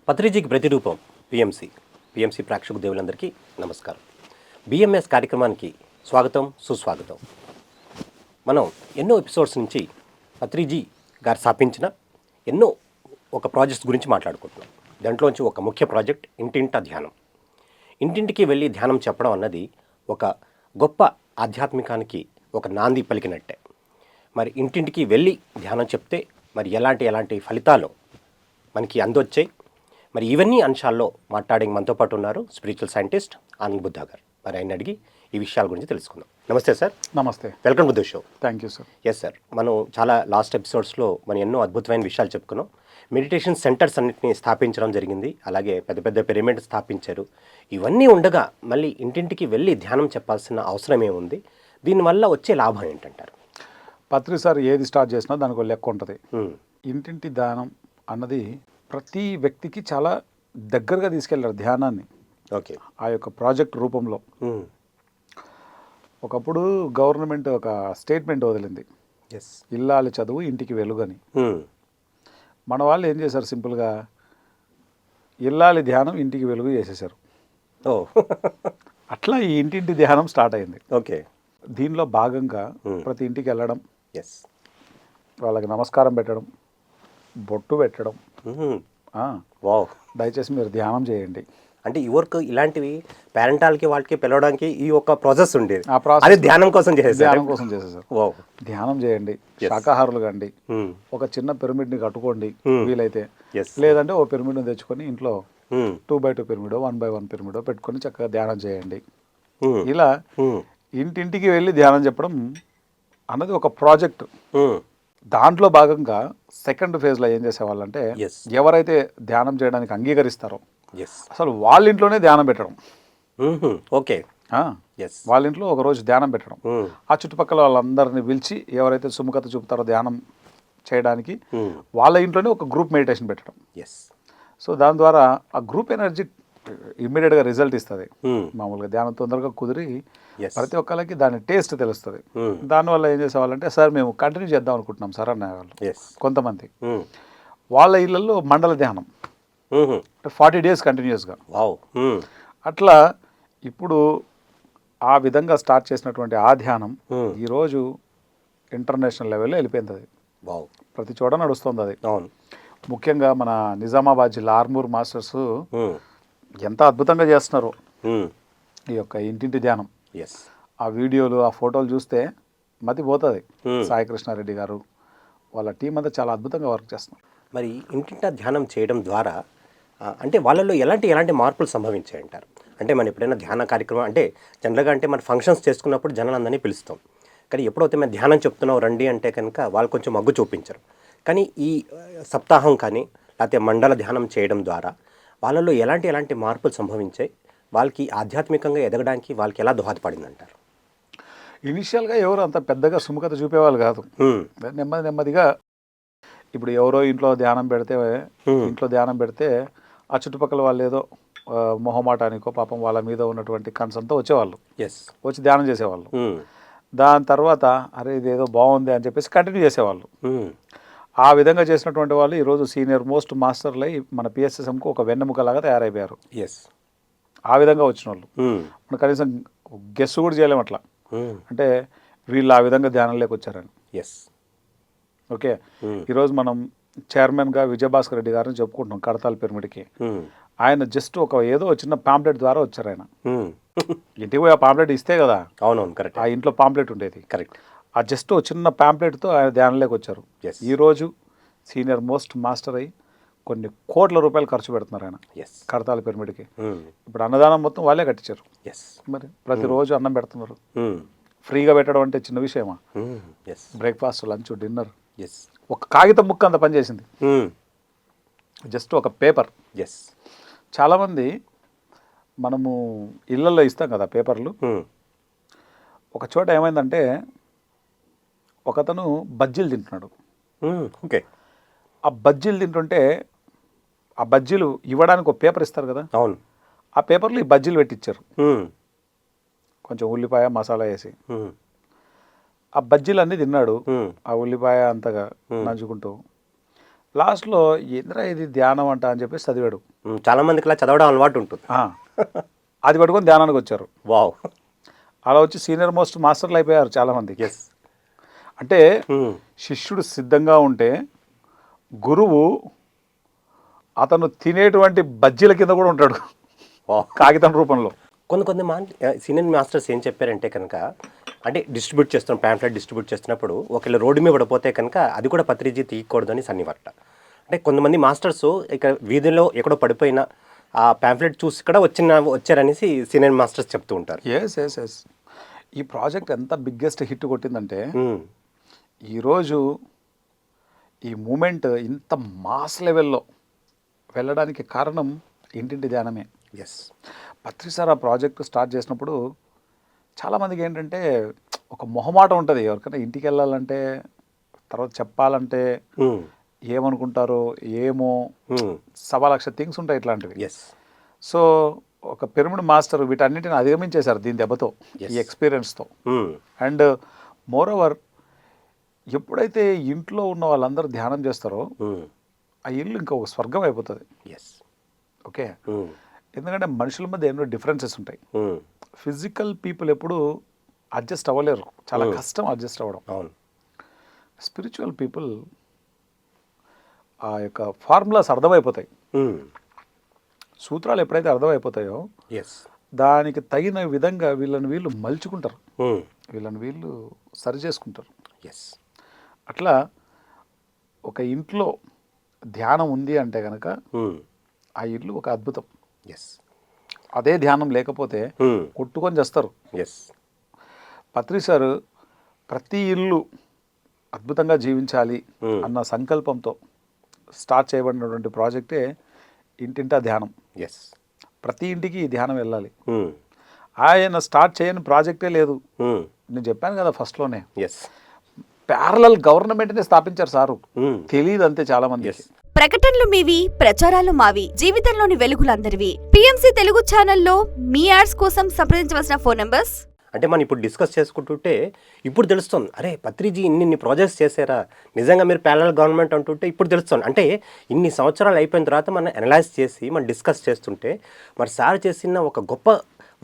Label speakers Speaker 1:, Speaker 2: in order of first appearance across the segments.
Speaker 1: పత్రిజీకి ప్రతిరూపం పిఎంసి ప్రేక్షక దేవులందరికీ నమస్కారం. బిఎంఎస్ కార్యక్రమానికి స్వాగతం, సుస్వాగతం. మనం ఎన్నో ఎపిసోడ్స్ నుంచి పత్రిజీ గారు స్థాపించిన ఎన్నో ప్రాజెక్ట్స్ గురించి మాట్లాడుకుంటున్నాం. దాంట్లోంచి ఒక ముఖ్య ప్రాజెక్ట్ ఇంటింటా ధ్యానం. ఇంటింటికి వెళ్ళి ధ్యానం చెప్పడం అన్నది ఒక గొప్ప ఆధ్యాత్మికానికి ఒక నాంది పలికినట్టే. మరి ఇంటింటికి వెళ్ళి ధ్యానం చెప్తే మరి ఎలాంటి ఫలితాలు మనకి అందొచ్చాయి. మరి ఇవన్నీ అంశాల్లో మాట్లాడే మనతో పాటు ఉన్నారు స్పిరిచువల్ సైంటిస్ట్ ఆనంద్ బుద్ధా గారు. మరి ఆయన అడిగి ఈ విషయాల గురించి తెలుసుకుందాం. నమస్తే సార్.
Speaker 2: నమస్తే.
Speaker 1: Welcome to the show.
Speaker 2: Thank you sir.
Speaker 1: Yes sir, మనం చాలా లాస్ట్ ఎపిసోడ్స్లో మనం ఎన్నో అద్భుతమైన విషయాలు చెప్పుకున్నాం. మెడిటేషన్ సెంటర్స్ అన్నింటినీ స్థాపించడం జరిగింది. అలాగే పెద్ద పెద్ద పిరమిడ్ స్థాపించారు. ఇవన్నీ ఉండగా మళ్ళీ ఇంటింటికి వెళ్ళి ధ్యానం చెప్పాల్సిన అవసరం ఏముంది? దీనివల్ల వచ్చే లాభం ఏంటంటారు?
Speaker 2: పత్రి సార్ ఏది స్టార్ట్ చేసినా దానికి ఒక లెక్క ఉంటుంది. ఇంటింటి ధ్యానం అన్నది ప్రతి వ్యక్తికి చాలా దగ్గరగా తీసుకెళ్లారు ధ్యానాన్ని.
Speaker 1: ఓకే.
Speaker 2: ఆ యొక్క ప్రాజెక్ట్ రూపంలో ఒకప్పుడు గవర్నమెంట్ ఒక స్టేట్మెంట్ వదిలింది,
Speaker 1: ఎస్,
Speaker 2: ఇల్లాలి చదువు ఇంటికి వెలుగని. మన వాళ్ళు ఏం చేశారు, సింపుల్గా ఇల్లాలి ధ్యానం ఇంటికి వెలుగు చేసేసారు.
Speaker 1: ఓ
Speaker 2: అట్లా ఈ ఇంటింటి ధ్యానం స్టార్ట్ అయింది.
Speaker 1: ఓకే.
Speaker 2: దీనిలో భాగంగా ప్రతి ఇంటికి వెళ్ళడం,
Speaker 1: ఎస్,
Speaker 2: వాళ్ళకి నమస్కారం పెట్టడం, బొట్టు పెట్టడం,
Speaker 1: వావ్,
Speaker 2: దయచేసి మీరు ధ్యానం చేయండి
Speaker 1: అంటే ఈ వర్క్ ఇలాంటివి పేరెంటాలకి వాళ్ళకి పిలవడానికి ఈ ఒక ప్రాసెస్ ఉండేది.
Speaker 2: ఆ ప్రాసెస్
Speaker 1: అది ధ్యానం కోసం చేసేసారు.
Speaker 2: ధ్యానం కోసం చేసేసారు.
Speaker 1: వావ్,
Speaker 2: ధ్యానం చేయండి, శాకాహారులు కండి, ఒక చిన్న పిరమిడ్ని కట్టుకోండి వీలైతే, లేదంటే ఓ పిరమిడ్ని తెచ్చుకొని ఇంట్లో 2x2 పిరమిడో 1x1 పిరమిడో పెట్టుకొని చక్కగా ధ్యానం చేయండి. ఇలా ఇంటింటికి వెళ్ళి ధ్యానం చెప్పడం అన్నది ఒక ప్రాజెక్ట్. దాంట్లో భాగంగా సెకండ్ ఫేజ్లో ఏం చేసేవాళ్ళంటే, ఎవరైతే ధ్యానం చేయడానికి అంగీకరిస్తారో అసలు వాళ్ళ ఇంట్లోనే ధ్యానం పెట్టడం.
Speaker 1: ఓకే.
Speaker 2: వాళ్ళ ఇంట్లో ఒకరోజు ధ్యానం పెట్టడం, ఆ చుట్టుపక్కల వాళ్ళందరినీ పిలిచి ఎవరైతే సుముఖత చూపుతారో ధ్యానం చేయడానికి వాళ్ళ ఇంట్లోనే ఒక గ్రూప్ మెడిటేషన్ పెట్టడం. సో దాని ద్వారా ఆ గ్రూప్ ఎనర్జీ ఇమ్మీడియట్గా రిజల్ట్ ఇస్తుంది. మామూలుగా ధ్యానం తొందరగా కుదిరి ప్రతి ఒక్కరికి దాని టేస్ట్ తెలుస్తుంది. దానివల్ల ఏం చేసేవాళ్ళంటే, సార్ మేము కంటిన్యూ చేద్దాం అనుకుంటున్నాం సార్ అనే వాళ్ళు కొంతమంది. వాళ్ళ ఇళ్లలో మండల ధ్యానం 40 days కంటిన్యూస్గా. అట్లా ఇప్పుడు ఆ విధంగా స్టార్ట్ చేసినటువంటి ఆ ధ్యానం ఈరోజు ఇంటర్నేషనల్ లెవెల్లో వెళ్ళిపోయింది. అది ప్రతి చోట నడుస్తుంది. అది ముఖ్యంగా మన నిజామాబాద్ జిల్లా ఆర్మూర్ మాస్టర్స్ ఎంత అద్భుతంగా చేస్తున్నారు ఈ యొక్క ఇంటింటి ధ్యానం. ఆ వీడియోలు, ఆ ఫోటోలు చూస్తే మతి పోతుంది. సాయి కృష్ణారెడ్డి గారు వాళ్ళ టీం అంతా చాలా అద్భుతంగా వర్క్ చేస్తున్నారు.
Speaker 1: మరి ఇంటింటా ధ్యానం చేయడం ద్వారా అంటే వాళ్ళలో ఎలాంటి మార్పులు సంభవించాయంటారు? అంటే మనం ఎప్పుడైనా ధ్యాన కార్యక్రమం అంటే జనరల్గా అంటే మన ఫంక్షన్స్ చేసుకున్నప్పుడు జనాలందరినీ పిలుస్తాం. కానీ ఎప్పుడైతే మేము ధ్యానం చెప్తున్నాం రండి అంటే కనుక వాళ్ళు కొంచెం మగ్గు చూపించరు. కానీ ఈ సప్తాహం కానీ లేకపోతే మండల ధ్యానం చేయడం ద్వారా వాళ్ళలో ఎలాంటి మార్పులు సంభవించాయి? వాళ్ళకి ఆధ్యాత్మికంగా ఎదగడానికి వాళ్ళకి ఎలా దోహదపడింది అంటారు?
Speaker 2: ఇనిషియల్గా ఎవరు అంత పెద్దగా సుముఖత చూపేవాళ్ళు కాదు. నెమ్మదిగా ఇప్పుడు ఎవరో ఇంట్లో ధ్యానం పెడితే ఆ చుట్టుపక్కల వాళ్ళు ఏదో మొహమాటానికో పాపం వాళ్ళ మీద ఉన్నటువంటి కన్సర్న్తో వచ్చేవాళ్ళు, వచ్చి ధ్యానం చేసేవాళ్ళు. దాని తర్వాత అరే ఇదేదో బాగుంది అని చెప్పేసి కంటిన్యూ చేసేవాళ్ళు. ఆ విధంగా చేసినటువంటి వాళ్ళు ఈరోజు సీనియర్ మోస్ట్ మాస్టర్లు అయి మన పిఎస్ఎస్ఎంకు ఒక వెన్నెముకలాగా తయారైపోయారు. ఆ విధంగా వచ్చిన వాళ్ళు మనం కనీసం గెస్ కూడా చేయలేము అట్లా. అంటే వీళ్ళు ఆ విధంగా ధ్యానంలోకి వచ్చారని. ఓకే. ఈరోజు మనం చైర్మన్గా విజయభాస్కర్ రెడ్డి గారిని చెప్పుకుంటున్నాం కడతాల్ పిరమిడ్కి. ఆయన జస్ట్ ఏదో చిన్న పాంప్లెట్ ద్వారా వచ్చారు. ఆయన ఇంటికి పోయి ఆ పాంప్లెట్ ఇస్తే కదా,
Speaker 1: అవునవును, కరెక్ట్,
Speaker 2: ఆ ఇంట్లో పాంప్లెట్ ఉండేది,
Speaker 1: కరెక్ట్.
Speaker 2: ఆ జస్ట్ చిన్న పాంప్లెట్తో ఆయన ధ్యానంలోకి వచ్చారు. ఈరోజు సీనియర్ మోస్ట్ మాస్టర్ అయ్యి కొన్ని కోట్ల రూపాయలు ఖర్చు పెడుతున్నారు ఆయన కడతాల పిరమిడ్కి. ఇప్పుడు అన్నదానం మొత్తం వాళ్ళే కట్టించారు. మరి ప్రతిరోజు అన్నం పెడుతున్నారు. ఫ్రీగా పెట్టడం అంటే చిన్న విషయమా? బ్రేక్ఫాస్ట్, లంచ్, డిన్నర్, ఒక కాగితం ముక్క అంత పనిచేసింది, జస్ట్ ఒక పేపర్. చాలామంది మనము ఇళ్ళల్లో ఇస్తాం కదా పేపర్లు. ఒక చోట ఏమైందంటే ఒకతను బజ్జీలు తింటున్నాడు.
Speaker 1: ఓకే.
Speaker 2: ఆ బజ్జీలు తింటుంటే ఆ బజ్జీలు ఇవ్వడానికి ఒక పేపర్ ఇస్తారు కదా,
Speaker 1: అవును,
Speaker 2: ఆ పేపర్లో ఈ బజ్జీలు పెట్టించారు. కొంచెం ఉల్లిపాయ మసాలా వేసి ఆ బజ్జీలు అన్నీ తిన్నాడు. ఆ ఉల్లిపాయ అంతగా నంచుకుంటూ లాస్ట్లో ఏంద్రా ఇది ధ్యానం అంట అని చెప్పేసి చదివాడు.
Speaker 1: చాలా మందికి ఇలా చదవడం అలవాటు ఉంటుంది.
Speaker 2: అది పట్టుకొని ధ్యానానికి వచ్చారు.
Speaker 1: వావ్.
Speaker 2: అలా వచ్చి సీనియర్ మోస్ట్ మాస్టర్లు అయిపోయారు చాలామంది.
Speaker 1: ఎస్.
Speaker 2: అంటే శిష్యుడు సిద్ధంగా ఉంటే గురువు అతను తినేటువంటి బజ్జీల కింద కూడా ఉంటాడు కాగితం రూపంలో.
Speaker 1: కొన్ని సీనియర్ మాస్టర్స్ ఏం చెప్పారంటే కనుక, అంటే డిస్ట్రిబ్యూట్ చేస్తున్నాం, ప్యాంఫ్లెట్ డిస్ట్రిబ్యూట్ చేస్తున్నప్పుడు ఒకవేళ రోడ్డు మీద పడిపోతే కనుక అది కూడా పత్రిజీ తీయకూడదని సన్నివట్ట. అంటే కొంతమంది మాస్టర్స్ ఇక్కడ వీధిలో ఎక్కడో పడిపోయిన ఆ ప్యాంఫ్లెట్ చూసి కూడా వచ్చారనేసి సీనియర్ మాస్టర్స్ చెప్తూ ఉంటారు.
Speaker 2: ఎస్. ఈ ప్రాజెక్ట్ ఎంత బిగ్గెస్ట్ హిట్ కొట్టిందంటే ఈరోజు ఈ మూమెంట్ ఇంత మాస్ లెవెల్లో వెళ్ళడానికి కారణం ఇంటింటి ధ్యానమే.
Speaker 1: ఎస్.
Speaker 2: పత్రి సార్ ఆ ప్రాజెక్ట్ స్టార్ట్ చేసినప్పుడు చాలామందికి ఏంటంటే ఒక మొహమాటం ఉంటుంది. ఎవరికైనా ఇంటికి వెళ్ళాలంటే, తర్వాత చెప్పాలంటే ఏమనుకుంటారో ఏమో, 1,00,000 థింగ్స్ ఉంటాయి ఇట్లాంటివి.
Speaker 1: ఎస్.
Speaker 2: సో ఒక పిరమిడ్ మాస్టర్ వీటన్నిటిని అధిగమించేశారు దీని దెబ్బతో, ఈ ఎక్స్పీరియన్స్తో. అండ్ మోర్ ఓవర్ ఎప్పుడైతే ఇంట్లో ఉన్న వాళ్ళందరూ ధ్యానం చేస్తారో ఆ ఇల్లు ఇంకా ఒక స్వర్గం అయిపోతుంది.
Speaker 1: ఎస్.
Speaker 2: ఓకే. ఎందుకంటే మనుషుల మధ్య ఎన్నో డిఫరెన్సెస్ ఉంటాయి. ఫిజికల్ పీపుల్ ఎప్పుడు అడ్జస్ట్ అవ్వలేరు, చాలా కష్టం అడ్జస్ట్ అవ్వడం.
Speaker 1: అవును.
Speaker 2: స్పిరిచువల్ పీపుల్ ఆ యొక్క ఫార్ములాస్ అర్థమైపోతాయి, సూత్రాలు ఎప్పుడైతే అర్థమైపోతాయో దానికి తగిన విధంగా వీళ్ళని వీళ్ళు మలుచుకుంటారు, వీళ్ళని వీళ్ళు సరి చేసుకుంటారు.
Speaker 1: ఎస్.
Speaker 2: అట్లా ఒక ఇంట్లో ధ్యానం ఉంది అంటే కనుక ఆ ఇల్లు ఒక అద్భుతం.
Speaker 1: ఎస్.
Speaker 2: అదే ధ్యానం లేకపోతే కొట్టుకొని చేస్తారు.
Speaker 1: ఎస్.
Speaker 2: పత్రి సార్ ప్రతి ఇల్లు అద్భుతంగా జీవించాలి అన్న సంకల్పంతో స్టార్ట్ చేయబడినటువంటి ప్రాజెక్టే ఇంటింటా ధ్యానం.
Speaker 1: ఎస్.
Speaker 2: ప్రతి ఇంటికి ఈ ధ్యానం వెళ్ళాలి. ఆయన స్టార్ట్ చేయని ప్రాజెక్టే లేదు. నేను చెప్పాను కదా ఫస్ట్లోనే,
Speaker 1: ఎస్,
Speaker 2: ప్యారలల్ గవర్నమెంట్ని స్థాపించారు సారు. తెలియదు అంతే చాలా మంది.
Speaker 3: ప్రకటనలు మీవి, ప్రచారాలు మావి, జీవితంలోని వెలుగులందరివి. పిఎంసి తెలుగు ఛానల్లో మీ యాడ్స్ కోసం సంప్రదించవలసిన ఫోన్ నంబర్స్.
Speaker 1: అంటే మనం ఇప్పుడు డిస్కస్ చేసుకుంటుంటే ఇప్పుడు తెలుస్తుంది, అరే పత్రిజీ ఇన్ని ప్రాజెక్ట్స్ చేశారా, నిజంగా మీరు ప్యారలల్ గవర్నమెంట్ అంటుంటే ఇప్పుడు తెలుస్తుంది. అంటే ఇన్ని సంవత్సరాలు అయిపోయిన తర్వాత మనం అనలైజ్ చేసి మనం డిస్కస్ చేస్తుంటే మరి సార్ చేసిన ఒక గొప్ప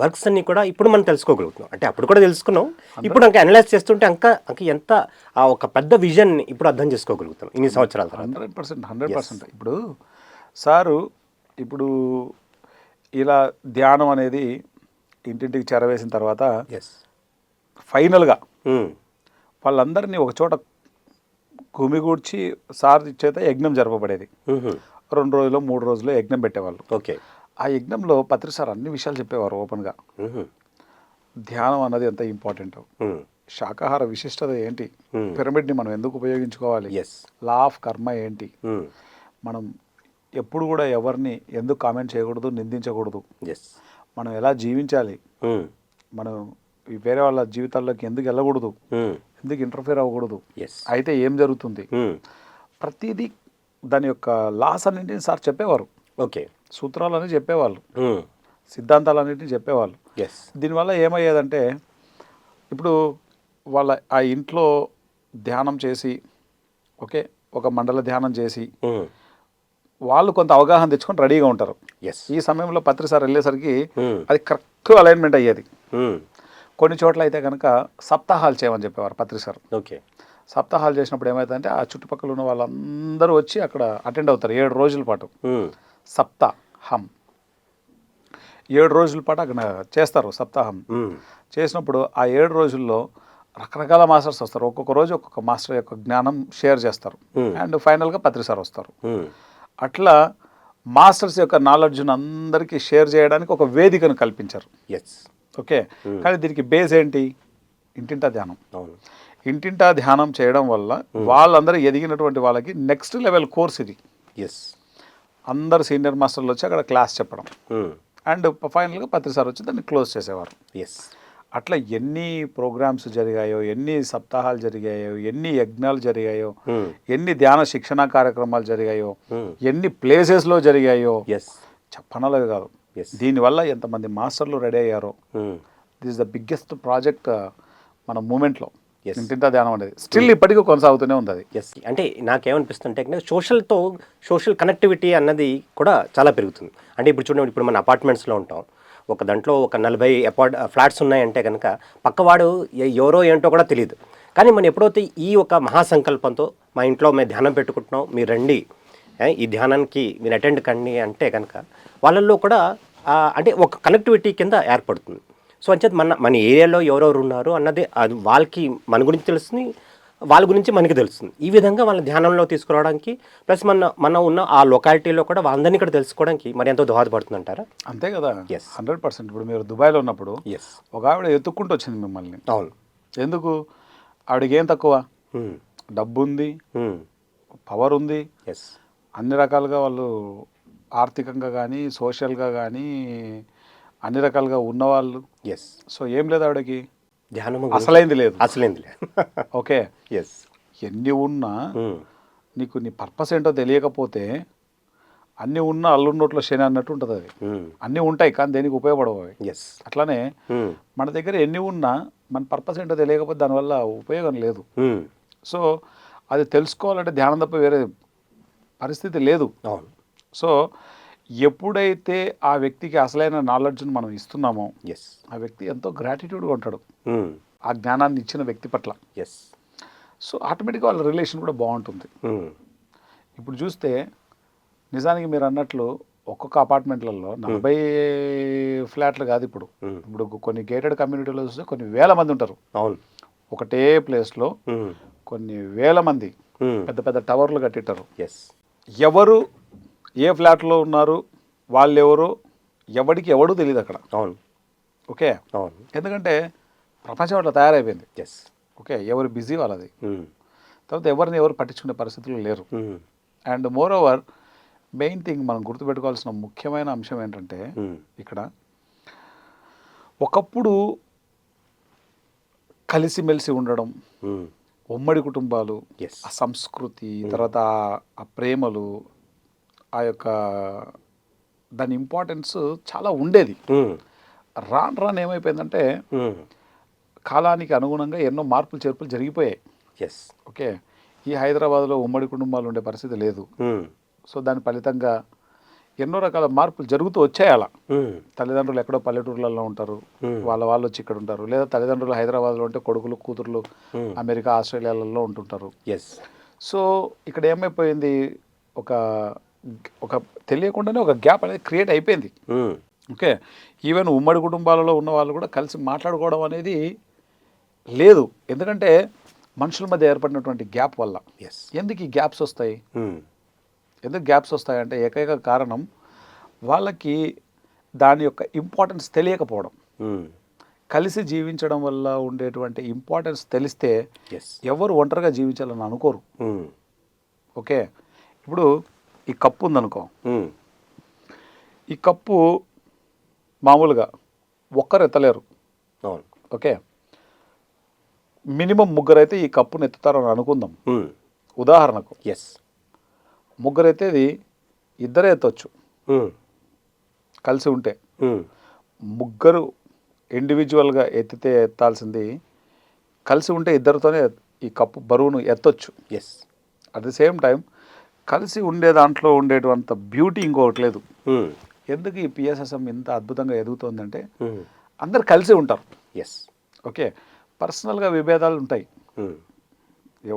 Speaker 1: వర్క్స్ అన్ని కూడా ఇప్పుడు మనం తెలుసుకోగలుగుతున్నాం. అంటే అప్పుడు కూడా తెలుసుకున్నాం, ఇప్పుడు ఇంకా అనలైజ్ చేస్తుంటే ఇంకా ఎంత ఆ ఒక పెద్ద విజన్ని ఇప్పుడు అర్థం చేసుకోగలుగుతాం ఇన్ని సంవత్సరాల తర్వాత.
Speaker 2: 100%. ఇప్పుడు సారు ఇప్పుడు ఇలా ధ్యానం అనేది ఇంటింటికి చేరవేసిన తర్వాత ఫైనల్గా వాళ్ళందరినీ ఒక చోట గుమిగూడ్చి సార్ చేత యజ్ఞం జరపబడేది. 2 రోజులు 3 రోజులు యజ్ఞం పెట్టేవాళ్ళు.
Speaker 1: ఓకే.
Speaker 2: ఆ యజ్ఞంలో పత్రి సార్ అన్ని విషయాలు చెప్పేవారు ఓపెన్గా. ధ్యానం అన్నది ఎంత ఇంపార్టెంట్, శాకాహార విశిష్టత ఏంటి, పిరమిడ్ని మనం ఎందుకు ఉపయోగించుకోవాలి, లా ఆఫ్ కర్మ ఏంటి, మనం ఎప్పుడు కూడా ఎవరిని ఎందుకు కామెంట్ చేయకూడదు, నిందించకూడదు, మనం ఎలా జీవించాలి, మనం వేరే వాళ్ళ జీవితాల్లోకి ఎందుకు వెళ్ళకూడదు, ఎందుకు ఇంటర్ఫియర్ అవ్వకూడదు, అయితే ఏం జరుగుతుంది, ప్రతిదీ దాని యొక్క లాస్ అన్నింటిని సార్ చెప్పేవారు.
Speaker 1: ఓకే.
Speaker 2: సూత్రాలన్నీ చెప్పేవాళ్ళు, సిద్ధాంతాలన్నింటినీ చెప్పేవాళ్ళు. దీనివల్ల ఏమయ్యేదంటే ఇప్పుడు వాళ్ళ ఆ ఇంట్లో ధ్యానం చేసి, ఓకే, ఒక మండల ధ్యానం చేసి వాళ్ళు కొంత అవగాహన తెచ్చుకొని రెడీగా ఉంటారు. ఈ సమయంలో పత్రి సార్ వెళ్ళేసరికి అది కరెక్ట్ అలైన్మెంట్ అయ్యేది. కొన్ని చోట్ల అయితే కనుక సప్తాహాలు చేయమని చెప్పేవారు పత్రి సార్.
Speaker 1: ఓకే.
Speaker 2: సప్తాహాలు చేసినప్పుడు ఏమవుతుందంటే ఆ చుట్టుపక్కల ఉన్న వాళ్ళందరూ వచ్చి అక్కడ అటెండ్ అవుతారు 7 రోజుల పాటు. సప్తాహం 7 రోజుల పాటు అక్కడ చేస్తారు సప్తాహం. చేసినప్పుడు ఆ 7 రోజుల్లో రకరకాల మాస్టర్స్ వస్తారు. ఒక్కొక్క రోజు ఒక్కొక్క మాస్టర్ యొక్క జ్ఞానం షేర్ చేస్తారు. అండ్ ఫైనల్గా పత్రి సార్ వస్తారు. అట్లా మాస్టర్స్ యొక్క నాలెడ్జ్ను అందరికీ షేర్ చేయడానికి ఒక వేదికను కల్పించారు. ఓకే. కానీ దీనికి బేస్ ఏంటి? ఇంటింటా ధ్యానం. ఇంటింటా ధ్యానం చేయడం వల్ల వాళ్ళందరూ ఎదిగినటువంటి వాళ్ళకి నెక్స్ట్ లెవెల్ కోర్స్ ఇది. అందరు సీనియర్ మాస్టర్లు వచ్చి అక్కడ క్లాస్ చెప్పడం, అండ్ ఫైనల్గా పత్రి సార్ వచ్చి దాన్ని క్లోజ్ చేసేవారు. అట్లా ఎన్ని ప్రోగ్రామ్స్ జరిగాయో, ఎన్ని సప్తాహాలు జరిగాయో, ఎన్ని యజ్ఞాలు జరిగాయో, ఎన్ని ధ్యాన శిక్షణా కార్యక్రమాలు జరిగాయో, ఎన్ని ప్లేసెస్లో జరిగాయో చెప్పనలేదు కాదు. దీనివల్ల ఎంతమంది మాస్టర్లు రెడీ అయ్యారో. This is the biggest project మన మూమెంట్లో. ఇంటింటా ధ్యానం అనేది స్టిల్ ఇప్పటికీ కొనసాగుతూనే ఉంది అది.
Speaker 1: ఎస్, అంటే నాకేమనిపిస్తుంటే సోషల్ కనెక్టివిటీ అన్నది కూడా చాలా పెరుగుతుంది. అంటే ఇప్పుడు చూడండి, ఇప్పుడు మన అపార్ట్మెంట్స్లో ఉంటాం, ఒక దాంట్లో ఒక 40 ఫ్లాట్స్ ఉన్నాయంటే కనుక పక్కవాడు ఎవరో ఏంటో కూడా తెలియదు. కానీ మనం ఎప్పుడైతే ఈ ఒక మహాసంకల్పంతో మా ఇంట్లో మేము ధ్యానం పెట్టుకుంటున్నాం, మీరు రండి, ఈ ధ్యానానికి మీరు అటెండ్ కండి అంటే కనుక వాళ్ళల్లో కూడా అంటే ఒక కనెక్టివిటీ కింద ఏర్పడుతుంది. సో అంచేత మన ఏరియాలో ఎవరెవరు ఉన్నారు అన్నది అది వాళ్ళకి మన గురించి తెలుస్తుంది, వాళ్ళ గురించి మనకి తెలుస్తుంది. ఈ విధంగా వాళ్ళ ధ్యానంలో తీసుకురావడానికి ప్లస్ మన ఉన్న ఆ లొకాలిటీలో కూడా వాళ్ళందరినీ ఇక్కడ తెలుసుకోవడానికి మరి ఎంతో దోహదపడుతుంది అంటారా?
Speaker 2: అంతే కదా.
Speaker 1: Yes.
Speaker 2: 100%. ఇప్పుడు మీరు దుబాయ్లో ఉన్నప్పుడు
Speaker 1: ఎస్,
Speaker 2: ఒక ఆవిడ ఎత్తుక్కుంటూ వచ్చింది మిమ్మల్ని.
Speaker 1: అవును.
Speaker 2: ఎందుకు? ఆవిడకి ఏం తక్కువ? డబ్బు ఉంది, పవర్ ఉంది,
Speaker 1: ఎస్,
Speaker 2: అన్ని రకాలుగా వాళ్ళు ఆర్థికంగా కానీ సోషల్గా కానీ అన్ని రకాలుగా ఉన్నవాళ్ళు.
Speaker 1: ఎస్.
Speaker 2: సో ఏం లేదు ఆవిడకి,
Speaker 1: ధ్యానం
Speaker 2: అసలైంది లేదు.
Speaker 1: అసలేంది లేదు.
Speaker 2: ఓకే.
Speaker 1: ఎస్.
Speaker 2: ఎన్ని ఉన్నా నీకు నీ పర్పస్ ఏంటో తెలియకపోతే అన్నీ ఉన్న అల్లున్నోట్లో శని అన్నట్టు ఉంటుంది అది. అన్నీ ఉంటాయి కానీ దేనికి ఉపయోగపడవు అవి.
Speaker 1: ఎస్.
Speaker 2: అట్లానే మన దగ్గర ఎన్ని ఉన్నా మన పర్పస్ ఏంటో తెలియకపోతే దానివల్ల ఉపయోగం లేదు. సో అది తెలుసుకోవాలంటే ధ్యానం తప్ప వేరే పరిస్థితి లేదు.
Speaker 1: అవును.
Speaker 2: సో ఎప్పుడైతే ఆ వ్యక్తికి అసలైన నాలెడ్జ్ని మనం ఇస్తున్నామో
Speaker 1: ఎస్,
Speaker 2: ఆ వ్యక్తి ఎంతో గ్రాటిట్యూడ్గా ఉంటాడు ఆ జ్ఞానాన్ని ఇచ్చిన వ్యక్తి పట్ల.
Speaker 1: ఎస్.
Speaker 2: సో ఆటోమేటిక్గా వాళ్ళ రిలేషన్ కూడా బాగుంటుంది. ఇప్పుడు చూస్తే నిజానికి మీరు అన్నట్లు ఒక్కొక్క అపార్ట్మెంట్లలో 40 ఫ్లాట్లు కాదు ఇప్పుడు. ఇప్పుడు కొన్ని గేటెడ్ కమ్యూనిటీలో చూస్తే కొన్ని వేల మంది ఉంటారు.
Speaker 1: అవును.
Speaker 2: ఒకటే ప్లేస్లో కొన్ని వేల మంది పెద్ద పెద్ద టవర్లు కట్టిట్టారు.
Speaker 1: ఎస్.
Speaker 2: ఎవరు ఏ ఫ్లాట్లో ఉన్నారు, వాళ్ళు ఎవరు, ఎవడికి ఎవడూ తెలియదు అక్కడ.
Speaker 1: అవును.
Speaker 2: ఓకే.
Speaker 1: అవును.
Speaker 2: ఎందుకంటే ప్రపంచం అట్లా తయారైపోయింది.
Speaker 1: ఎస్.
Speaker 2: ఓకే. ఎవరు బిజీ వాళ్ళది. తర్వాత ఎవరిని ఎవరు పట్టించుకునే పరిస్థితులు లేరు. And more over main thing మనం గుర్తుపెట్టుకోవాల్సిన ముఖ్యమైన అంశం ఏంటంటే ఇక్కడ ఒకప్పుడు కలిసిమెలిసి ఉండడం, ఉమ్మడి కుటుంబాలు, ఆ సంస్కృతి, తర్వాత ఆ ప్రేమలు, ఆ యొక్క దాని ఇంపార్టెన్స్ చాలా ఉండేది. రాను ఏమైపోయిందంటే కాలానికి అనుగుణంగా ఎన్నో మార్పులు చేర్పులు జరిగిపోయాయి.
Speaker 1: ఎస్.
Speaker 2: ఓకే. ఈ హైదరాబాద్లో ఉమ్మడి కుటుంబాలు ఉండే పరిస్థితి లేదు. సో దాని ఫలితంగా ఎన్నో రకాల మార్పులు జరుగుతూ వచ్చాయి. అలా తల్లిదండ్రులు ఎక్కడో పల్లెటూర్లలో ఉంటారు, వాళ్ళు వచ్చి ఇక్కడ ఉంటారు. లేదా తల్లిదండ్రులు హైదరాబాద్లో ఉంటే కొడుకులు కూతుర్లు అమెరికా ఆస్ట్రేలియాలలో ఉంటుంటారు.
Speaker 1: ఎస్.
Speaker 2: సో ఇక్కడ ఏమైపోయింది, ఒక తెలియకుండానే ఒక గ్యాప్ అనేది క్రియేట్ అయిపోయింది. ఓకే. ఈవెన్ ఉమ్మడి కుటుంబాలలో ఉన్న వాళ్ళు కూడా కలిసి మాట్లాడుకోవడం అనేది లేదు. ఎందుకంటే మనుషుల మధ్య ఏర్పడినటువంటి గ్యాప్ వల్ల. ఎందుకు ఈ గ్యాప్స్ వస్తాయి? ఎందుకు గ్యాప్స్ వస్తాయంటే ఏకైక కారణం వాళ్ళకి దాని యొక్క ఇంపార్టెన్స్ తెలియకపోవడం. కలిసి జీవించడం వల్ల ఉండేటువంటి ఇంపార్టెన్స్ తెలిస్తే ఎవరు ఒంటరిగా జీవించాలని అనుకోరు. ఓకే. ఇప్పుడు ఈ కప్పు ఉందనుకో, ఈ కప్పు మామూలుగా ఒక్కరు ఎత్తలేరు. ఓకే. మినిమం ముగ్గురు అయితే ఈ కప్పును ఎత్తుతారని అనుకుందాం. ఉదాహరణకు ముగ్గురు ఎత్తేది ఇద్దరే ఎత్తవచ్చు కలిసి ఉంటే. ముగ్గురు ఇండివిజువల్గా ఎత్తాల్సింది కలిసి ఉంటే ఇద్దరితోనే ఈ కప్పు బరువును ఎత్తొచ్చు. అట్ ది సేమ్ టైం కలిసి ఉండే దాంట్లో ఉండేటువంటి బ్యూటీ ఇంకొకటి లేదు. ఎందుకు ఈ పిఎస్ఎస్ఎం ఇంత అద్భుతంగా ఎదుగుతుందంటే అందరు కలిసి ఉంటారు. ఓకే. పర్సనల్గా విభేదాలు ఉంటాయి,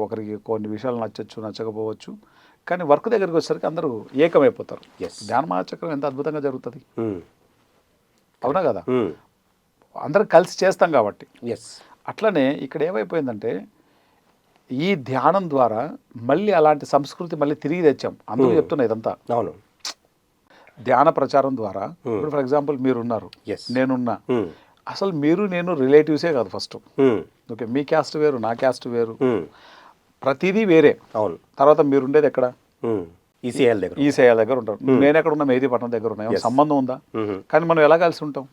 Speaker 2: ఒకరికి కొన్ని విషయాలు నచ్చచ్చు నచ్చకపోవచ్చు, కానీ వర్క్ దగ్గరికి వచ్చేసరికి అందరూ ఏకమైపోతారు. ధ్యాన మహాచక్రం ఎంత అద్భుతంగా జరుగుతుంది, అవునా కదా? అందరం కలిసి చేస్తాం కాబట్టి. అట్లనే ఇక్కడ ఏమైపోయిందంటే ఈ ధ్యానం ద్వారా మళ్ళీ అలాంటి సంస్కృతి మళ్ళీ తిరిగి తెచ్చాం. అందరూ చెప్తున్నా ఇదంతా. అవును. ధ్యాన ప్రచారం ద్వారా ఇప్పుడు ఫర్ ఎగ్జాంపుల్ మీరున్నారు, నేనున్నా, అసలు మీరు నేను రిలేటివ్సే కాదు ఫస్ట్. ఓకే. మీ క్యాస్ట్ వేరు, నా క్యాస్ట్ వేరు, ప్రతిదీ వేరే. అవును. తర్వాత మీరుండేది ఎక్కడ? ఈసీఐఎల్ దగ్గర ఉంటారు. నేను ఎక్కడ ఉన్నా మెహదీపట్నం దగ్గర ఉన్నా, సంబంధం ఉందా? కానీ మనం ఎలా కలిసి ఉంటాం,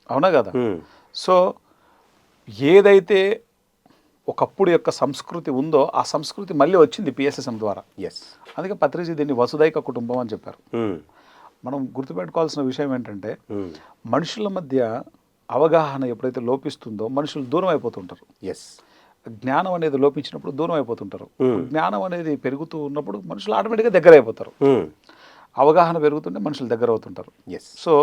Speaker 2: అవునా కదా? సో ఏదైతే ఒకప్పుడు యొక్క సంస్కృతి ఉందో ఆ సంస్కృతి మళ్ళీ వచ్చింది పిఎస్ఎస్ఎం ద్వారా. అందుకే పత్రిజీ దీన్ని వసుదైక కుటుంబం అని చెప్పారు. మనం గుర్తుపెట్టుకోవాల్సిన విషయం ఏంటంటే మనుషుల మధ్య అవగాహన ఎప్పుడైతే లోపిస్తుందో మనుషులు దూరం అయిపోతుంటారు.
Speaker 1: ఎస్.
Speaker 2: జ్ఞానం అనేది లోపించినప్పుడు దూరం అయిపోతుంటారు. జ్ఞానం అనేది పెరుగుతూ ఉన్నప్పుడు మనుషులు ఆటోమేటిక్గా దగ్గర అయిపోతారు. అవగాహన పెరుగుతుంటే మనుషులు దగ్గర అవుతుంటారు.
Speaker 1: ఎస్.
Speaker 2: సో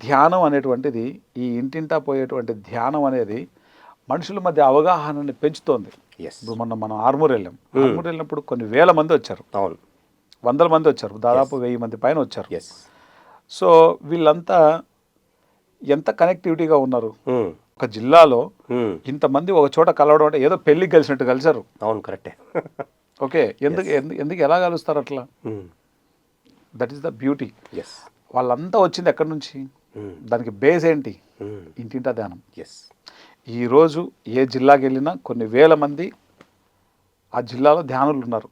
Speaker 2: ధ్యానం అనేటువంటిది, ఈ ఇంటింటా పోయేటువంటి ధ్యానం అనేది మనుషుల మధ్య అవగాహనని పెంచుతోంది.
Speaker 1: ఎస్.
Speaker 2: ఇప్పుడు మనం ఆర్మూర్ వెళ్ళినప్పుడు కొన్ని వేల మంది వచ్చారు,
Speaker 1: అవును,
Speaker 2: వందల మంది వచ్చారు, దాదాపు 1000 మంది పైన వచ్చారు.
Speaker 1: ఎస్.
Speaker 2: సో వీళ్ళంతా ఎంత కనెక్టివిటీగా ఉన్నారు. ఒక జిల్లాలో ఇంతమంది ఒక చోట కలవడం అంటే ఏదో పెళ్ళికి కలిసినట్టు కలిసారు.
Speaker 1: అవును, కరెక్టే.
Speaker 2: ఓకే, ఎందుకు ఎలా కలుస్తారు అట్లా? That is the beauty.
Speaker 1: Yes.
Speaker 2: వాళ్ళంతా వచ్చింది ఎక్కడి నుంచి? దానికి బేస్ ఏంటి? ఇంటింటా ధ్యానం.
Speaker 1: ఎస్.
Speaker 2: ఈరోజు ఏ జిల్లాకి వెళ్ళినా కొన్ని వేల మంది ఆ జిల్లాలో ధ్యానులు ఉన్నారు.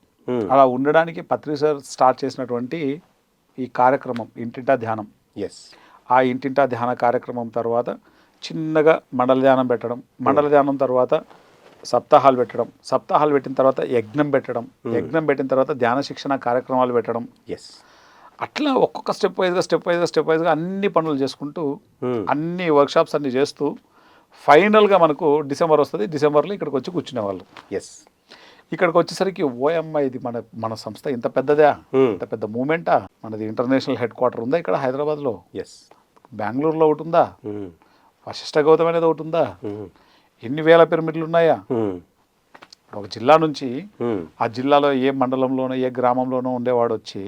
Speaker 2: అలా ఉండడానికి పత్రి సార్ స్టార్ట్ చేసినటువంటి ఈ కార్యక్రమం ఇంటింటా ధ్యానం.
Speaker 1: ఎస్.
Speaker 2: ఆ ఇంటింటా ధ్యాన కార్యక్రమం తర్వాత చిన్నగా మండల ధ్యానం పెట్టడం, మండల ధ్యానం తర్వాత సప్తాహాలు పెట్టడం, సప్తాహాలు పెట్టిన తర్వాత యజ్ఞం పెట్టడం, యజ్ఞం పెట్టిన తర్వాత ధ్యాన శిక్షణ కార్యక్రమాలు పెట్టడం.
Speaker 1: ఎస్.
Speaker 2: అట్లా ఒక్కొక్క స్టెప్ వైజ్గా అన్ని పనులు చేసుకుంటూ అన్ని వర్క్షాప్స్ అన్ని చేస్తూ ఫైనల్గా మనకు డిసెంబర్ వస్తుంది. డిసెంబర్లో ఇక్కడికి వచ్చి కూర్చునేవాళ్ళు.
Speaker 1: ఎస్.
Speaker 2: ఇక్కడికి వచ్చేసరికి ఓఎమ్మ ఇది మన సంస్థ ఇంత పెద్దదా, ఇంత పెద్ద మూమెంటా, మనది ఇంటర్నేషనల్ హెడ్ క్వార్టర్ ఉందా ఇక్కడ హైదరాబాద్లో,
Speaker 1: ఎస్.
Speaker 2: బెంగళూరులో ఒకటి ఉందా, వశిష్ఠ గౌతమ్ అనేది ఒకటి ఉందా, ఎన్ని వేల పిరమిడ్లు ఉన్నాయా? ఒక జిల్లా నుంచి ఆ జిల్లాలో ఏ మండలంలోనో ఏ గ్రామంలోనో ఉండేవాడు వచ్చి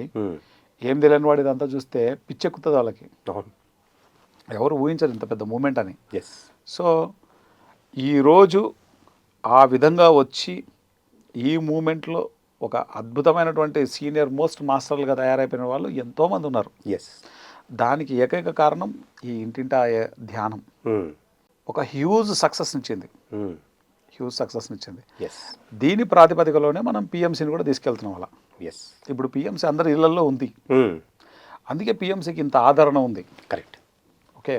Speaker 2: ఏం తెలియని వాడు ఇదంతా చూస్తే పిచ్చెక్కుతుంది వాళ్ళకి. ఎవరు ఊహించరు ఇంత పెద్ద మూమెంట్ అని.
Speaker 1: ఎస్.
Speaker 2: సో ఈరోజు ఆ విధంగా వచ్చి ఈ మూమెంట్లో ఒక అద్భుతమైనటువంటి సీనియర్ మోస్ట్ మాస్టర్లుగా తయారైపోయిన వాళ్ళు ఎంతోమంది ఉన్నారు.
Speaker 1: ఎస్.
Speaker 2: దానికి ఏకైక కారణం ఈ ఇంటింటా ధ్యానం. ఒక హ్యూజ్ సక్సెస్ ఇచ్చింది.
Speaker 1: ఎస్.
Speaker 2: దీని ప్రాతిపదికలోనే మనం పిఎంసీని కూడా తీసుకెళ్తున్నాం అలా.
Speaker 1: ఎస్.
Speaker 2: ఇప్పుడు పిఎంసీ అందరి ఇళ్లలో ఉంది. అందుకే పిఎంసీకి ఇంత ఆదరణ ఉంది.
Speaker 1: కరెక్ట్.
Speaker 2: ఓకే,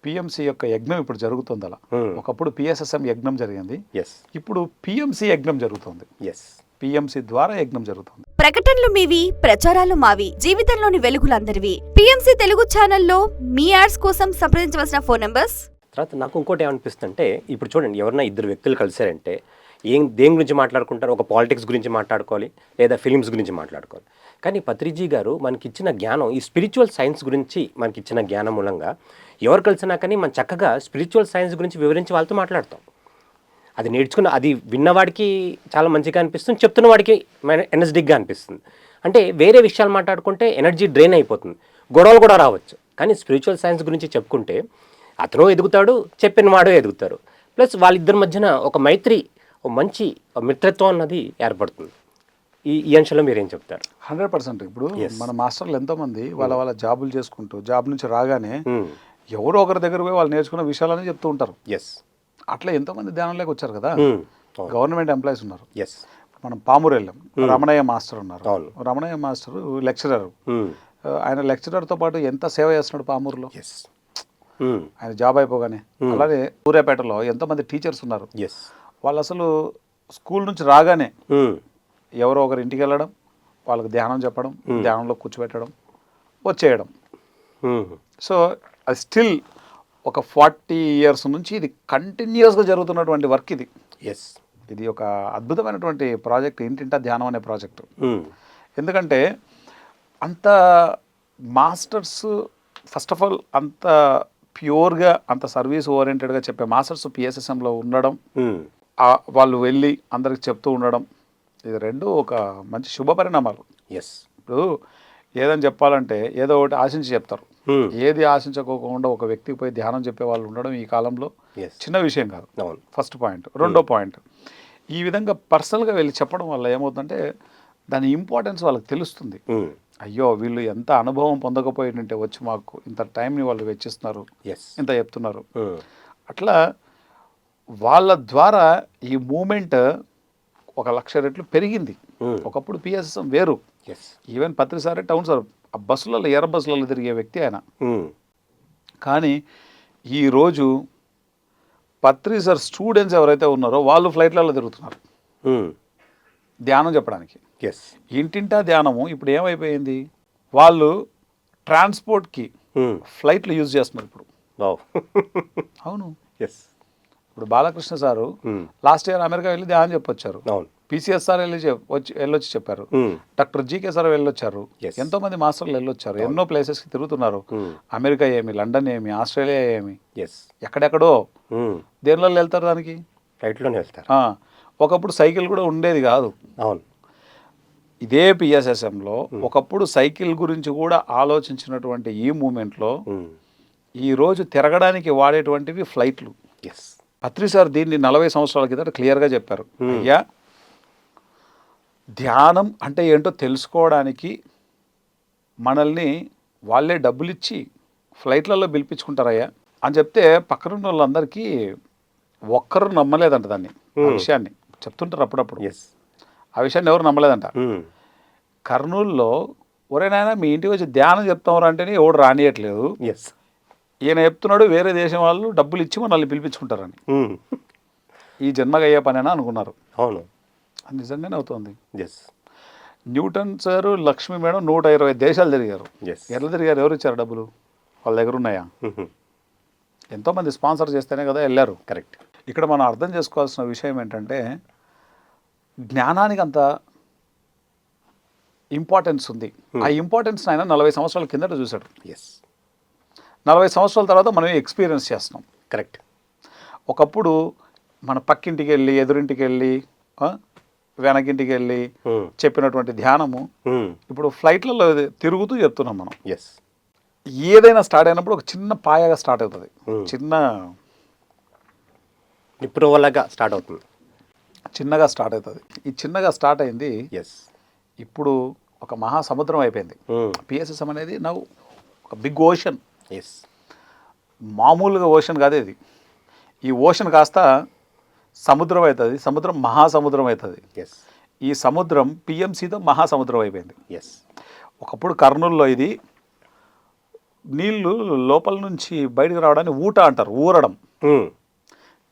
Speaker 2: పిఎంసీ యొక్క యజ్ఞం ఇప్పుడు జరుగుతుంది అలా. ఒకప్పుడు పిఎస్ఎస్ఎం యజ్ఞం జరిగింది,
Speaker 1: ఎస్.
Speaker 2: ఇప్పుడు పిఎంసీ యజ్ఞం జరుగుతుంది.
Speaker 1: ఎస్.
Speaker 2: పిఎంసీ ద్వారా యజ్ఞం జరుగుతుంది.
Speaker 3: ప్రకటనలు మీవి, ప్రచారాలు మావి, జీవితంలోని వెలుగులందరివి. పిఎంసీ తెలుగు ఛానల్లో మీ యాడ్స్ కోసం సంప్రదించవలసిన ఫోన్ నంబర్స్.
Speaker 1: తర్వాత నాకు ఇంకోటి ఏమనిపిస్తుందంటే, ఇప్పుడు చూడండి, ఎవరైనా ఇద్దరు వ్యక్తులు కలిసారంటే దేని గురించి మాట్లాడుకుంటారు? ఒక పాలిటిక్స్ గురించి మాట్లాడుకోవాలి, లేదా ఫిలిమ్స్ గురించి మాట్లాడుకోవాలి. కానీ పత్రిజీ గారు మనకిచ్చిన జ్ఞానం, ఈ స్పిరిచువల్ సైన్స్ గురించి మనకిచ్చిన జ్ఞానం మూలంగా ఎవరు కలిసినా కానీ మనం చక్కగా స్పిరిచువల్ సైన్స్ గురించి వివరించి వాళ్ళతో మాట్లాడతాం. అది నేర్చుకున్న, అది విన్నవాడికి చాలా మంచిగా అనిపిస్తుంది, చెప్తున్న వాడికి ఎనర్జెటిక్గా అనిపిస్తుంది. అంటే వేరే విషయాలు మాట్లాడుకుంటే ఎనర్జీ డ్రైన్ అయిపోతుంది, గొడవలు కూడా రావచ్చు. కానీ స్పిరిచువల్ సైన్స్ గురించి చెప్పుకుంటే అతను ఎదుగుతాడు, చెప్పిన వాడు ఎదుగుతారు. ప్లస్ వాళ్ళిద్దరి మధ్యన ఒక మైత్రి, ఒక మంచి మిత్రత్వం అన్నది ఏర్పడుతుంది. ఈ అంశంలో మీరేం చెప్తారు?
Speaker 2: 100%. ఇప్పుడు మన మాస్టర్లు ఎంతోమంది వాళ్ళ జాబులు చేసుకుంటూ జాబ్ నుంచి రాగానే ఎవరో ఒకరి దగ్గర పోయి వాళ్ళు నేర్చుకున్న విషయాలని చెప్తూ ఉంటారు.
Speaker 1: ఎస్.
Speaker 2: అట్లా ఎంతోమంది ధ్యానంలోకి వచ్చారు కదా. గవర్నమెంట్ ఎంప్లాయీస్ ఉన్నారు.
Speaker 1: ఎస్.
Speaker 2: మనం పామూరు వెళ్ళాం, రమణయ్య మాస్టర్ ఉన్నారు. Ramanaiah master lecturer. ఆయన లెక్చరర్తో పాటు ఎంత సేవ చేస్తున్నాడు పామూరులో.
Speaker 1: ఎస్.
Speaker 2: ఆయన జాబ్ అయిపోగానే. అలానే సూర్యాపేటలో ఎంతోమంది టీచర్స్ ఉన్నారు.
Speaker 1: ఎస్.
Speaker 2: వాళ్ళు అసలు స్కూల్ నుంచి రాగానే ఎవరో ఒకరి ఇంటికి వెళ్ళడం, వాళ్ళకి ధ్యానం చెప్పడం, ధ్యానంలో కూర్చోబెట్టడం, వచ్చేయడం. సో అది స్టిల్ ఒక 40 years నుంచి ఇది కంటిన్యూస్గా జరుగుతున్నటువంటి వర్క్ ఇది.
Speaker 1: ఎస్.
Speaker 2: ఇది ఒక అద్భుతమైనటువంటి ప్రాజెక్ట్, ఇంటింటా ధ్యానం అనే ప్రాజెక్టు. ఎందుకంటే అంత మాస్టర్స్, ఫస్ట్ ఆఫ్ ఆల్ అంత ప్యూర్గా, అంత సర్వీస్ ఓరియంటెడ్గా చెప్పే మాస్టర్స్ పిఎస్ఎస్ఎంలో ఉండడం, వాళ్ళు వెళ్ళి అందరికి చెప్తూ ఉండడం, ఇది రెండు ఒక మంచి శుభ పరిణామాలు.
Speaker 1: ఎస్.
Speaker 2: ఇప్పుడు ఏదని చెప్పాలంటే ఏదో ఒకటి ఆశించి చెప్తారు. ఏది ఆశించకోకుండా ఒక వ్యక్తికి పోయి ధ్యానం చెప్పే వాళ్ళు ఉండడం ఈ కాలంలో చిన్న విషయం కాదు. First point. రెండో పాయింట్, ఈ విధంగా పర్సనల్గా వెళ్ళి చెప్పడం వల్ల ఏమవుతుందంటే దాని ఇంపార్టెన్స్ వాళ్ళకి తెలుస్తుంది. అయ్యో వీళ్ళు ఎంత అనుభవం పొందకపోయిందంటే వచ్చి మాకు ఇంత టైంని వాళ్ళు వెచ్చిస్తున్నారు, ఇంత చెప్తున్నారు. అట్లా వాళ్ళ ద్వారా ఈ మూమెంట్ 1,00,000 రెట్లు పెరిగింది. ఒకప్పుడు పిఎస్ఎస్ఎం వేరు. ఈవెన్ పత్రిసారే టౌన్ సార్ ఆ బస్సులలో, ఎర్ర బస్సులలో తిరిగే వ్యక్తి ఆయన. కానీ ఈరోజు పత్రి సార్ స్టూడెంట్స్ ఎవరైతే ఉన్నారో వాళ్ళు ఫ్లైట్లలో తిరుగుతున్నారు ధ్యానం చెప్పడానికి. ఇంటింటా ధ్యానము ఇప్పుడు ఏమైపోయింది, వాళ్ళు ట్రాన్స్పోర్ట్కి ఫ్లైట్లు యూజ్ చేస్తున్నారు. ఇప్పుడు
Speaker 1: వావ్.
Speaker 2: అవును.
Speaker 1: ఎస్.
Speaker 2: ఇప్పుడు Balakrishna sir last year America వెళ్ళి ధ్యానం చెప్పొచ్చారు.
Speaker 1: అవును.
Speaker 2: పిసిఎస్ సార్ వెళ్ళొచ్చి చెప్పారు. డాక్టర్ జీకే సార్ వెళ్ళొచ్చారు.
Speaker 1: Yes.
Speaker 2: ఎంతో మంది మాస్టర్లు వెళ్ళొచ్చారు. ఎన్నో ప్లేసెస్కి తిరుగుతున్నారు. అమెరికా ఏమి, లండన్ ఏమి, ఆస్ట్రేలియా ఏమి,
Speaker 1: ఎస్.
Speaker 2: ఎక్కడెక్కడో దేనిలో వెళ్తారు దానికి.
Speaker 1: రైట్లోనే వెళ్తారు.
Speaker 2: ఒకప్పుడు సైకిల్ కూడా ఉండేది కాదు.
Speaker 1: అవును.
Speaker 2: ఇదే పిఎస్ఎస్ఎంలో ఒకప్పుడు సైకిల్ గురించి కూడా ఆలోచించినటువంటి ఈ మూమెంట్లో ఈరోజు తిరగడానికి వాడేటువంటివి ఫ్లైట్లు.
Speaker 1: ఎస్.
Speaker 2: పత్రి సార్ దీన్ని 40 సంవత్సరాల కిందట క్లియర్గా చెప్పారు. అయ్యా, ధ్యానం అంటే ఏంటో తెలుసుకోవడానికి మనల్ని వాళ్ళే డబ్బులు ఇచ్చి ఫ్లైట్లలో పిలిపించుకుంటారయ్యా అని చెప్తే పక్కనున్న వాళ్ళందరికీ ఒక్కరు నమ్మలేదంట దాన్ని. ఆ విషయాన్ని చెప్తుంటారు అప్పుడప్పుడు.
Speaker 1: ఎస్.
Speaker 2: ఆ విషయాన్ని ఎవరు నమ్మలేదంట. కర్నూలులో ఒరే నాయనా మీ ఇంటికి వచ్చి ధ్యానం చెప్తాం అంటేనే ఎవడు రానియట్లేదు.
Speaker 1: ఎస్.
Speaker 2: ఈయన చెప్తున్నాడు వేరే దేశం వాళ్ళు డబ్బులు ఇచ్చి మనల్ని పిలిపించుకుంటారని. ఈ జన్మగా అయ్యే పనేనా అనుకున్నారు.
Speaker 1: అవును.
Speaker 2: అది నిజంగానే అవుతుంది.
Speaker 1: Yes.
Speaker 2: Newton sir, Lakshmi madam 120 దేశాలు తిరిగారు.
Speaker 1: ఎస్.
Speaker 2: ఎట్లా తిరిగారు? ఎవరు ఇచ్చారు డబ్బులు? వాళ్ళ దగ్గర ఉన్నాయా? ఎంతోమంది స్పాన్సర్ చేస్తేనే కదా వెళ్ళారు.
Speaker 1: కరెక్ట్.
Speaker 2: ఇక్కడ మనం అర్థం చేసుకోవాల్సిన విషయం ఏంటంటే జ్ఞానానికి అంత ఇంపార్టెన్స్ ఉంది. ఆ ఇంపార్టెన్స్ ఆయన 40 సంవత్సరాల కిందట చూశాడు.
Speaker 1: ఎస్.
Speaker 2: 40 సంవత్సరాల తర్వాత మనం ఎక్స్పీరియన్స్ చేస్తున్నాం.
Speaker 1: కరెక్ట్.
Speaker 2: ఒకప్పుడు మన పక్కింటికి వెళ్ళి, ఎదురింటికి వెళ్ళి, వెనకింటికి వెళ్ళి చెప్పినటువంటి ధ్యానము ఇప్పుడు ఫ్లైట్లలో తిరుగుతూ చెప్తున్నాం మనం.
Speaker 1: ఎస్.
Speaker 2: ఏదైనా స్టార్ట్ అయినప్పుడు ఒక చిన్న పాయగా స్టార్ట్ అవుతుంది.
Speaker 1: నిప్పురవ్వలాగా స్టార్ట్ అవుతుంది.
Speaker 2: చిన్నగా స్టార్ట్ అవుతుంది. ఈ చిన్నగా స్టార్ట్ అయింది
Speaker 1: ఎస్.
Speaker 2: ఇప్పుడు ఒక మహాసముద్రం అయిపోయింది. పిఎస్ఎస్ఎం అనేది నవ్వు ఒక బిగ్ ఓషన్.
Speaker 1: ఎస్.
Speaker 2: మామూలుగా ఓషన్ కాదు ఇది. ఈ ఓషన్ కాస్త సముద్రం అవుతుంది. సముద్రం మహాసముద్రం అవుతుంది.
Speaker 1: ఎస్.
Speaker 2: ఈ సముద్రం పిఎంసితో మహాసముద్రం అయిపోయింది.
Speaker 1: ఎస్.
Speaker 2: ఒకప్పుడు కర్నూలులో ఇది నీళ్లు లోపల నుంచి బయటకు రావడాన్ని ఊట అంటారు. ఊరడం.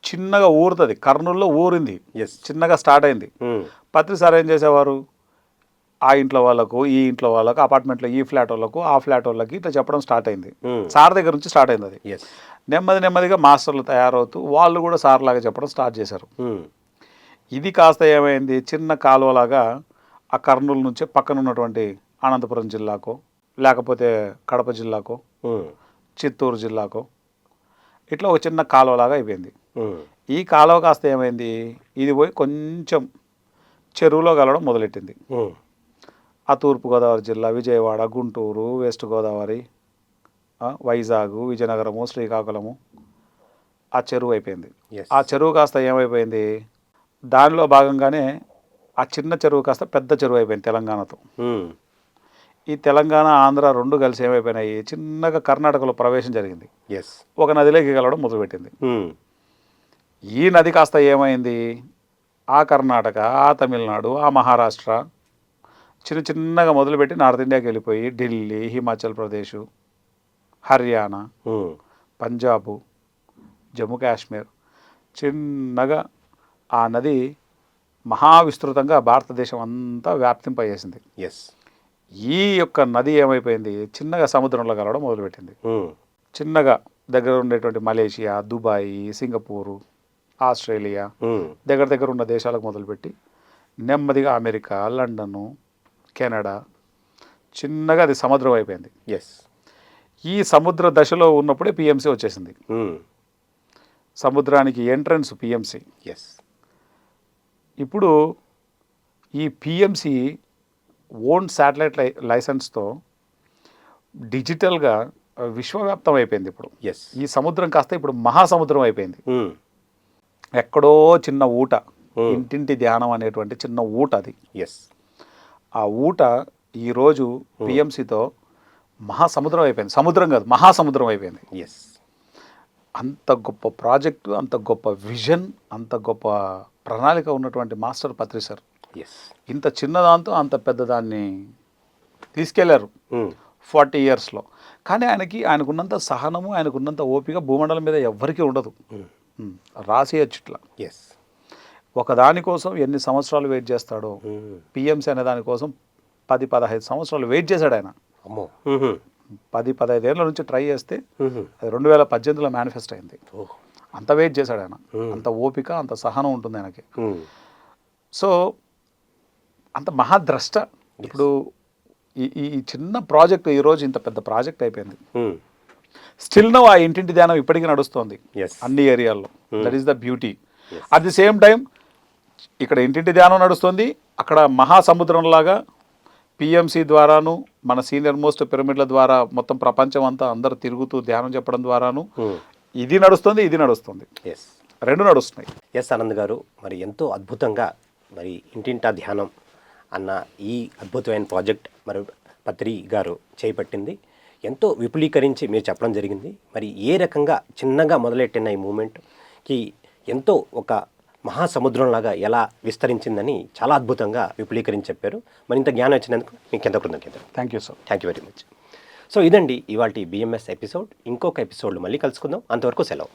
Speaker 2: చిన్నగా ఊరుతుంది. కర్నూలులో ఊరింది.
Speaker 1: ఎస్.
Speaker 2: చిన్నగా స్టార్ట్ అయింది. పత్రి సార్ ఏం చేసేవారు? ఆ ఇంట్లో వాళ్ళకు, ఈ ఇంట్లో వాళ్ళకు, అపార్ట్మెంట్లో ఈ ఫ్లాట్ వాళ్ళకు, ఆ ఫ్లాట్ వాళ్ళకి ఇట్లా చెప్పడం స్టార్ట్ అయింది. సార్ దగ్గర నుంచి స్టార్ట్ అయింది అది.
Speaker 1: ఎస్.
Speaker 2: నెమ్మదిగా మాస్టర్లు తయారవుతూ వాళ్ళు కూడా సార్ లాగా చెప్పడం స్టార్ట్ చేశారు. ఇది కాస్త ఏమైంది? చిన్న కాలువలాగా ఆ కర్నూలు నుంచి పక్కన ఉన్నటువంటి అనంతపురం జిల్లాకో, లేకపోతే కడప జిల్లాకో, చిత్తూరు జిల్లాకో ఇట్లా ఒక చిన్న కాలువలాగా అయిపోయింది. ఈ కాలువ కాస్త ఏమైంది? ఇది పోయి కొంచెం చెరువులో కలవడం మొదలెట్టింది. ఆ తూర్పుగోదావరి జిల్లా, విజయవాడ, గుంటూరు, వెస్ట్ గోదావరి, వైజాగ్, విజయనగరము, శ్రీకాకుళము ఆ చెరువు అయిపోయింది. ఆ చెరువు కాస్త ఏమైపోయింది? దానిలో భాగంగానే ఆ చిన్న చెరువు కాస్త పెద్ద చెరువు అయిపోయింది తెలంగాణతో. ఈ తెలంగాణ, ఆంధ్ర రెండు కలిసి ఏమైపోయినాయి? చిన్నగా కర్ణాటకలో ప్రవేశం జరిగింది.
Speaker 1: ఎస్.
Speaker 2: ఒక నదిలోకి కలవడం మొదలుపెట్టింది. ఈ నది కాస్త ఏమైంది? ఆ కర్ణాటక, ఆ తమిళనాడు, ఆ మహారాష్ట్ర చిన్నగా మొదలుపెట్టి నార్త్ ఇండియాకి వెళ్ళిపోయి ఢిల్లీ, హిమాచల్ ప్రదేశ్, హర్యానా, పంజాబు, జమ్మూ కాశ్మీర్ చిన్నగా ఆ నది మహావిస్తృతంగా భారతదేశం అంతా వ్యాప్తింపజేసింది.
Speaker 1: ఎస్.
Speaker 2: ఈ యొక్క నది ఏమైపోయింది? చిన్నగా సముద్రంలో కలవడం మొదలుపెట్టింది. చిన్నగా దగ్గర ఉండేటువంటి మలేషియా, దుబాయ్, సింగపూరు, ఆస్ట్రేలియా దగ్గర ఉన్న దేశాలకు మొదలుపెట్టి నెమ్మదిగా అమెరికా, లండను, కెనడా చిన్నగా అది సముద్రం అయిపోయింది.
Speaker 1: ఎస్. ఈ
Speaker 2: సముద్ర దశలో ఉన్నప్పుడే పిఎంసి వచ్చేసింది. సముద్రానికి ఎంట్రన్స్ పిఎంసి.
Speaker 1: ఎస్.
Speaker 2: ఇప్పుడు ఈ పిఎంసి ఓన్ శాటిలైట్ లైసెన్స్తో డిజిటల్గా విశ్వవ్యాప్తం అయిపోయింది. ఇప్పుడు
Speaker 1: ఎస్.
Speaker 2: ఈ సముద్రం కాస్త ఇప్పుడు మహాసముద్రం అయిపోయింది. ఎక్కడో చిన్న ఊట, ఇంటింటి ధ్యానం అనేటువంటి చిన్న ఊట అది.
Speaker 1: ఎస్.
Speaker 2: ఆ ఊట ఈరోజు పిఎంసితో మహాసముద్రం అయిపోయింది. సముద్రం కాదు, మహాసముద్రం అయిపోయింది.
Speaker 1: ఎస్.
Speaker 2: అంత గొప్ప ప్రాజెక్టు, అంత గొప్ప విజన్, అంత గొప్ప ప్రణాళిక ఉన్నటువంటి మాస్టర్ పత్రి సార్
Speaker 1: ఎస్.
Speaker 2: ఇంత చిన్నదాంతో అంత పెద్దదాన్ని తీసుకెళ్లారు 40 yearsలో. కానీ ఆయనకున్నంత సహనము, ఆయనకున్నంత ఓపిక భూమండలం మీద ఎవ్వరికీ ఉండదు. రాసేయచ్చు ఇట్లా.
Speaker 1: ఎస్.
Speaker 2: ఒక దానికోసం ఎన్ని సంవత్సరాలు వెయిట్ చేస్తాడో, పిఎంసి అనే దానికోసం 10-15 సంవత్సరాలు వెయిట్ చేశాడు ఆయన.
Speaker 1: అమ్మో.
Speaker 2: 10-15 ఏళ్ళ నుంచి ట్రై చేస్తే అది 2018లో మేనిఫెస్ట్ అయింది. అంత వెయిట్ చేశాడు ఆయన, అంత ఓపిక, అంత సహనం ఉంటుంది ఆయనకి. సో అంత మహాద్రష్ట. ఇప్పుడు ఈ చిన్న ప్రాజెక్ట్ ఈరోజు ఇంత పెద్ద ప్రాజెక్ట్ అయిపోయింది. స్టిల్ నో ఆ ఇంటింటి ధ్యానం ఇప్పటికీ నడుస్తుంది అన్ని ఏరియాల్లో. That is the beauty. At the same time ఇక్కడ ఇంటింటి ధ్యానం నడుస్తుంది, అక్కడ మహాసముద్రంలాగా పిఎంసి ద్వారాను మన సీనియర్ మోస్ట్ పిరమిడ్ల ద్వారా మొత్తం ప్రపంచం అంతా అందరూ తిరుగుతూ ధ్యానం చెప్పడం ద్వారాను ఇది నడుస్తుంది, ఇది నడుస్తుంది, రెండు నడుస్తున్నాయి.
Speaker 1: ఎస్ ఆనంద్ గారు, మరి ఎంతో అద్భుతంగా మరి ఇంటింటా ధ్యానం అన్న ఈ అద్భుతమైన ప్రాజెక్ట్ మరి పత్రి గారు చేపట్టింది. ఎంతో విపులీకరించి మీరు చెప్పడం జరిగింది. మరి ఏ రకంగా చిన్నగా మొదలెట్టిన ఈ మూమెంట్కి ఎంతో ఒక మహాసముద్రంలాగా ఎలా విస్తరించిందని చాలా అద్భుతంగా విపులీకరించి చెప్పారు. మరి ఇంత జ్ఞానం వచ్చినందుకు మీకు ఎంత కృతజ్ఞతలు.
Speaker 2: Thank you sir.
Speaker 1: Thank you very much. So ఇదండి ఇవాళ బిఎంఎస్ ఎపిసోడ్. ఇంకొక ఎపిసోడ్లో మళ్ళీ కలుసుకుందాం. అంతవరకు సెలవు.